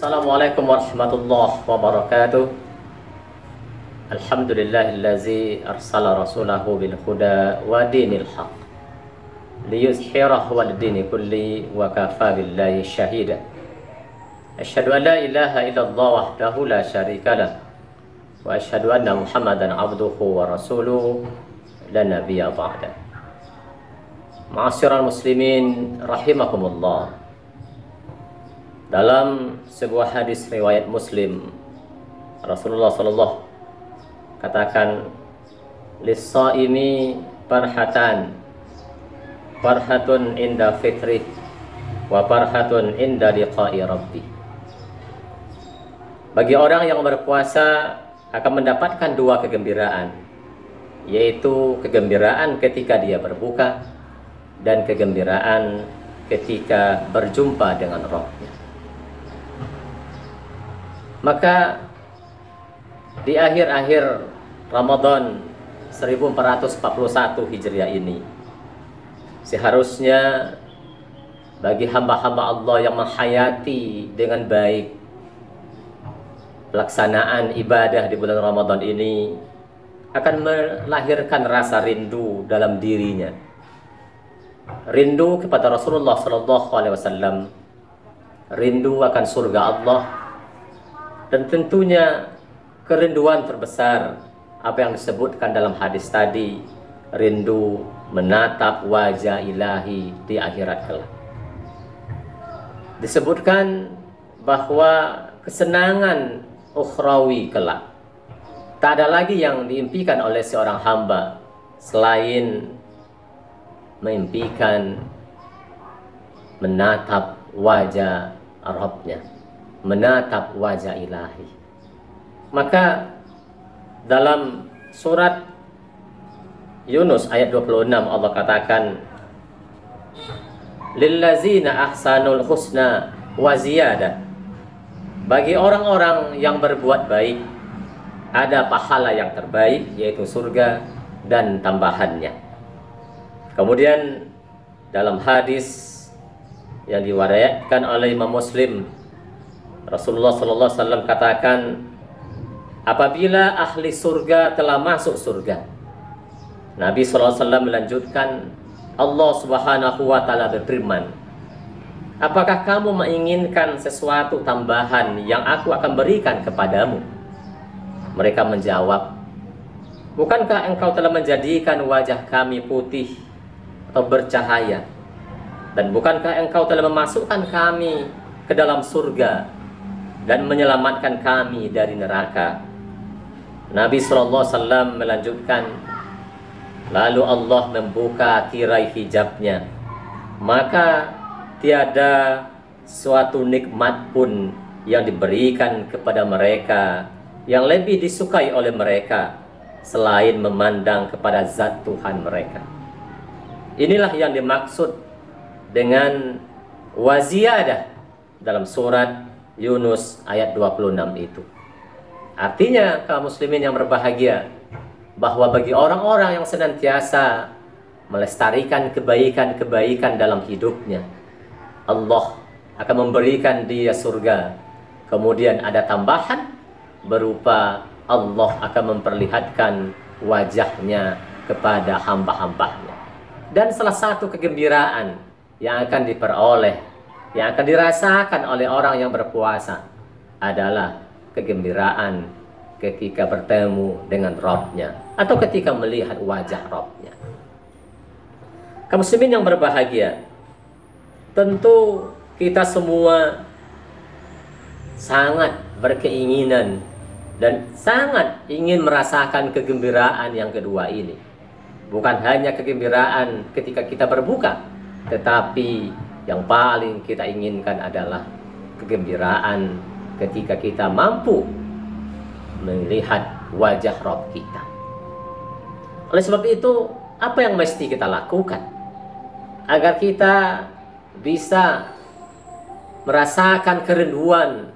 Assalamualaikum warahmatullahi wabarakatuh. Alhamdulillahillazi arsala rasulahu bil huda wa dinil haq liyuzhirahu wal dini kulli wa kafa billahi syahida. Asyhadu an la ilaha illallah wahdahu la syarika lah wa asyhadu anna Muhammadan abduhu wa rasuluhu la nabiyya ba'da. Ma'asyiral muslimin rahimakumullah. Dalam sebuah hadis riwayat Muslim, Rasulullah sallallahu katakan, lis-shaimi farhatun inda fitri wa farhatun inda liqa'i rabbi. Bagi orang yang berpuasa akan mendapatkan dua kegembiraan, yaitu kegembiraan ketika dia berbuka dan kegembiraan ketika berjumpa dengan Rabb-Nya. Maka di akhir-akhir Ramadan 1441 Hijriah ini, seharusnya bagi hamba-hamba Allah yang menghayati dengan baik pelaksanaan ibadah di bulan Ramadan ini akan melahirkan rasa rindu dalam dirinya. Rindu kepada Rasulullah SAW, rindu akan surga Allah, dan tentunya kerinduan terbesar apa yang disebutkan dalam hadis tadi, rindu menatap wajah ilahi di akhirat kelak. Disebutkan bahwa kesenangan ukhrawi kelak tak ada lagi yang diimpikan oleh seorang hamba selain mengimpikan menatap wajah Rabb-Nya, menatap wajah ilahi. Maka dalam surat Yunus ayat 26 Allah katakan, lillazina ahsanul husna wa ziyadah. Bagi orang-orang yang berbuat baik ada pahala yang terbaik, yaitu surga dan tambahannya. Kemudian dalam hadis yang diriwayatkan oleh Imam Muslim, Rasulullah SAW katakan, apabila ahli surga telah masuk surga, Nabi SAW melanjutkan, Allah Subhanahu wa Ta'ala berfirman, apakah kamu menginginkan sesuatu tambahan yang aku akan berikan kepadamu? Mereka menjawab, bukankah engkau telah menjadikan wajah kami putih atau bercahaya, dan bukankah engkau telah memasukkan kami ke dalam surga dan menyelamatkan kami dari neraka? Nabi SAW melanjutkan, lalu Allah membuka tirai hijabnya, maka tiada suatu nikmat pun yang diberikan kepada mereka yang lebih disukai oleh mereka selain memandang kepada zat Tuhan mereka. Inilah yang dimaksud dengan waziyadah dalam surat Yunus ayat 26 itu. Artinya kaum muslimin yang berbahagia, bahwa bagi orang-orang yang senantiasa melestarikan kebaikan-kebaikan dalam hidupnya, Allah akan memberikan dia surga. Kemudian ada tambahan berupa Allah akan memperlihatkan wajahnya kepada hamba-hambanya. Dan salah satu kegembiraan yang akan diperoleh, yang akan dirasakan oleh orang yang berpuasa adalah kegembiraan ketika bertemu dengan Rabb-Nya atau ketika melihat wajah Rabb-Nya. Kaum muslimin yang berbahagia, tentu kita semua sangat berkeinginan dan sangat ingin merasakan kegembiraan yang kedua ini. Bukan hanya kegembiraan ketika kita berbuka, tetapi yang paling kita inginkan adalah kegembiraan ketika kita mampu melihat wajah Rabb kita. Oleh sebab itu, apa yang mesti kita lakukan agar kita bisa merasakan kerinduan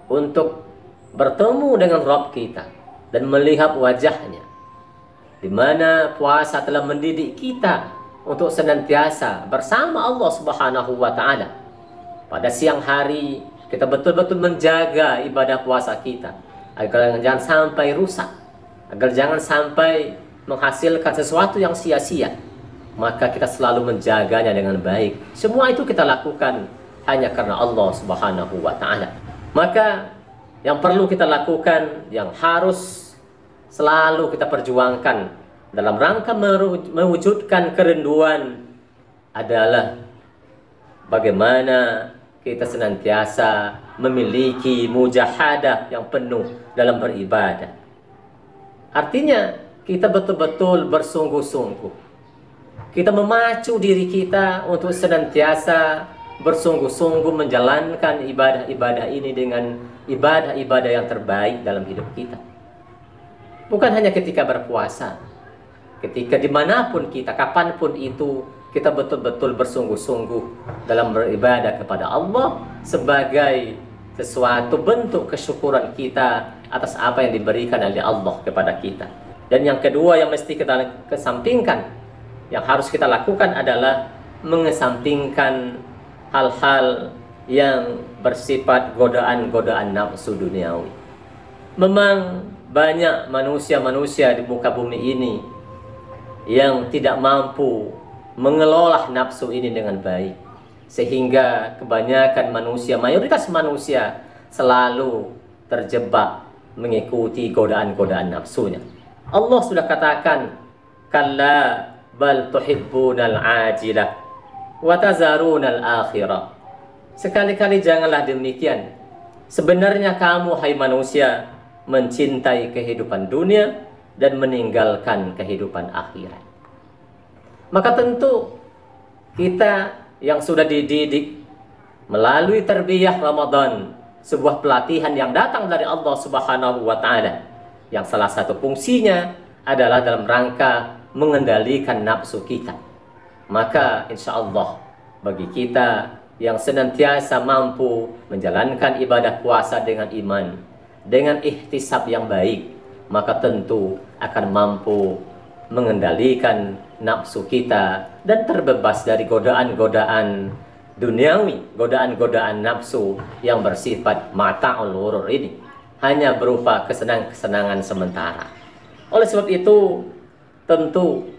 untuk bertemu dengan Rabb kita dan melihat wajahnya, di mana puasa telah mendidik kita untuk senantiasa bersama Allah Subhanahu wa Ta'ala. Pada siang hari Kita betul-betul menjaga ibadah puasa kita agar jangan sampai rusak, agar jangan sampai menghasilkan sesuatu yang sia-sia. Maka kita selalu menjaganya dengan baik. Semua itu kita lakukan hanya karena Allah Subhanahu wa Ta'ala. Maka yang perlu kita lakukan, yang harus selalu kita perjuangkan dalam rangka mewujudkan kerinduan adalah bagaimana kita senantiasa memiliki mujahadah yang penuh dalam beribadah. Artinya kita betul-betul bersungguh-sungguh. Kita memacu diri kita untuk senantiasa bersungguh-sungguh menjalankan ibadah-ibadah ini dengan ibadah-ibadah yang terbaik dalam hidup kita. Bukan hanya ketika berpuasa, ketika dimanapun kita, kapanpun itu, kita betul-betul bersungguh-sungguh dalam beribadah kepada Allah sebagai sesuatu bentuk kesyukuran kita atas apa yang diberikan oleh Allah kepada kita. Dan yang kedua yang mesti kita kesampingkan, yang harus kita lakukan adalah mengesampingkan hal-hal yang bersifat godaan-godaan nafsu duniawi. Memang banyak manusia-manusia di muka bumi ini yang tidak mampu mengelola nafsu ini dengan baik, sehingga kebanyakan manusia, mayoritas manusia selalu terjebak mengikuti godaan-godaan nafsunya. Allah sudah katakan, kalla bal tuhibbunal ajilah wa tazarunal akhirah. Sekali-kali janganlah demikian. Sebenarnya kamu, hai manusia, mencintai kehidupan dunia dan meninggalkan kehidupan akhirat. Maka tentu kita yang sudah dididik melalui tarbiyah Ramadan, sebuah pelatihan yang datang dari Allah Subhanahu wa Ta'ala, yang salah satu fungsinya adalah dalam rangka mengendalikan nafsu kita. Maka insya Allah bagi kita yang senantiasa mampu menjalankan ibadah puasa dengan iman, dengan ihtisab yang baik, maka tentu akan mampu mengendalikan nafsu kita dan terbebas dari godaan-godaan duniawi, godaan-godaan nafsu yang bersifat mata'ul ghurur ini, hanya berupa kesenangan-kesenangan sementara. Oleh sebab itu, tentu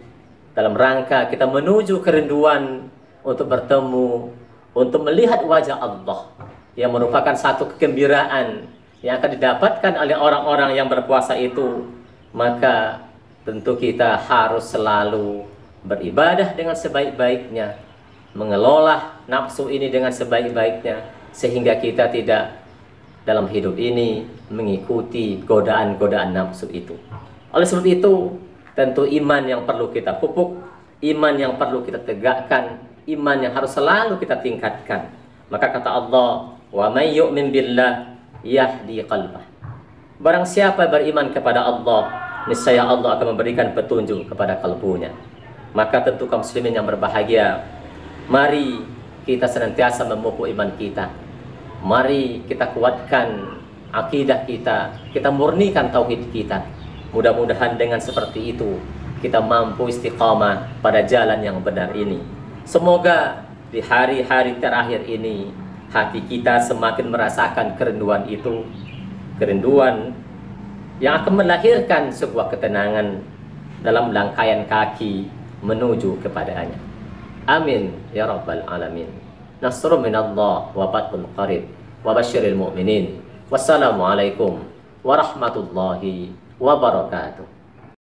dalam rangka kita menuju kerinduan untuk bertemu, untuk melihat wajah Allah yang merupakan satu kegembiraan yang akan didapatkan oleh orang-orang yang berpuasa itu, maka tentu kita harus selalu beribadah dengan sebaik-baiknya, mengelola nafsu ini dengan sebaik-baiknya, sehingga kita tidak dalam hidup ini mengikuti godaan-godaan nafsu itu. Oleh sebab itu, tentu iman yang perlu kita pupuk, iman yang perlu kita tegakkan, iman yang harus selalu kita tingkatkan. Maka kata Allah, wa may yu'min billah yahdi qalbah. Barang siapa beriman kepada Allah, niscaya Allah akan memberikan petunjuk kepada kalbunya. Maka tentu kaum muslimin yang berbahagia, mari kita senantiasa memupuk iman kita. Mari kita kuatkan akidah kita, kita murnikan tauhid kita. Mudah-mudahan dengan seperti itu kita mampu istiqamah pada jalan yang benar ini. Semoga di hari-hari terakhir ini hati kita semakin merasakan kerinduan itu, kerinduan yang akan melahirkan sebuah ketenangan dalam langkaian kaki menuju kepadanya. Amin ya rabbal alamin. Nasrun minallah wa fathun qarib wa basyiril mu'minin. Wassalamualaikum warahmatullahi wabarakatuh.